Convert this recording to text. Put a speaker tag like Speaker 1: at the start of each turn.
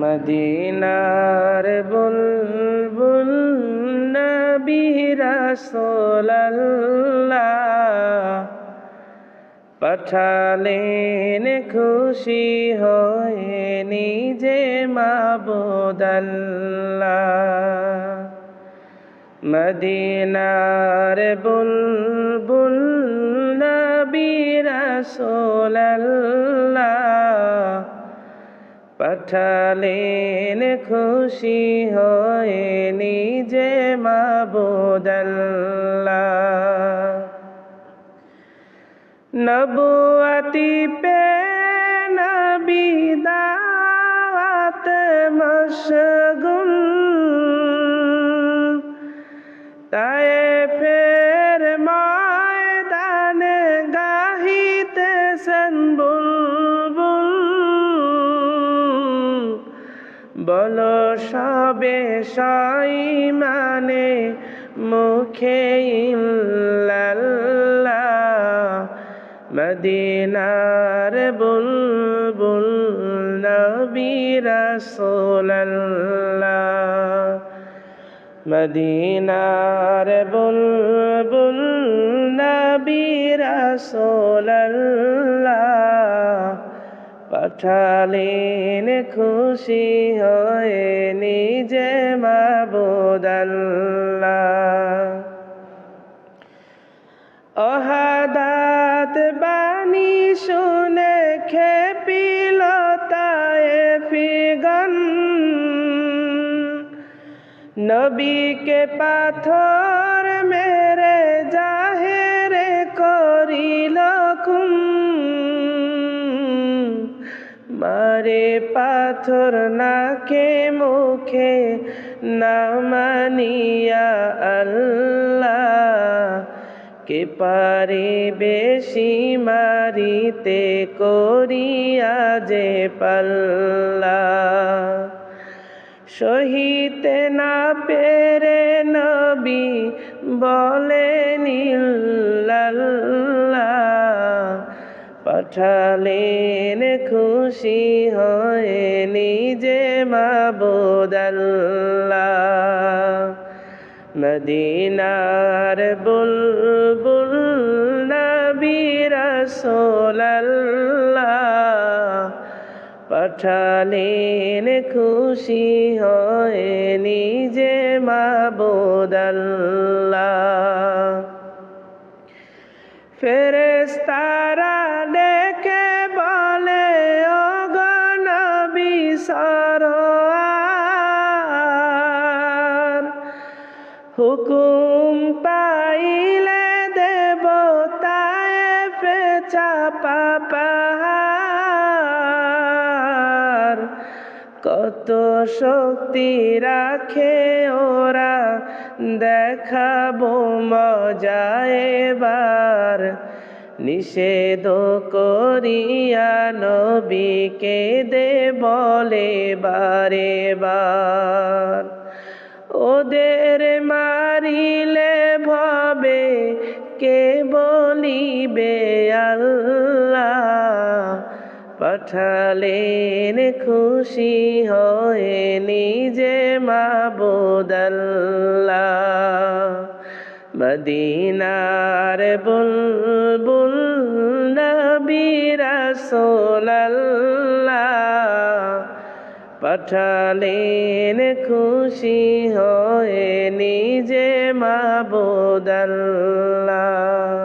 Speaker 1: মদিনার বুলবুল নবী রাসূলুল্লাহ পাঠালেন খুশি হয়ে নিজে মাবুদ আল্লাহ। মদিনার বুলবুল নবী রাসূলুল্লাহ পাঠালেন খুশি হয়ে নিজে মাবুদ আল্লাহ। নবুয়তি পে নবী দাওয়াত মশগুল তায়েফের ময়দানে গাহিতেছেন বুলবুল। বলো সবে সঈমানে মুখে ইল্লাল্লাহ। মদিনার বুলবুল নবী রাসূলুল্লাহ। মদিনার বুলবুল নবী রাসূলুল্লাহ পাঠালেন খুশি হয়ে নিজে মাবুদ আল্লাহ। অহাদাত বাণী শুনে খেপিল তায়েফিগণ। নবীকে পাথর মেরে জাহেরে করিল খুন। মারে পাথর নাকে মুখে না মানিয়া আল্লাহ। কে পারিবে মারিতে করিয়া যে পাল্লা। সহিতে না পেরে নবী বলেন ইল্লাল্লাহ। পাঠালেন খুশি হয়ে নিজে মাবুদ আল্লাহ। মদিনার বুলবুল নবী রাসূলুল্লাহ পাঠালেন খুশি হয়ে নিজে মাবুদ আল্লাহ। ফেরেশতারা ডেকে বলে ওগো নবী সরোয়ার। হুকুম পাইলে দেব তায়েফে চাপা পাহাড়। কত শক্তি রাখে ওরা দেখাবো মজা এবার। নিষেধ করিয়া নবীকে দে বলে বারে বার। ওদের মারিলে ভবে কে বলিবে আল্লাহ। পাঠালেন খুশি হয়ে নিজে মাবুদ আল্লাহ। মদিনার বুলবুল নবী রাসূলুল্লাহ পাঠালেন খুশি হয়ে নিজে মাবুদ আল্লাহ।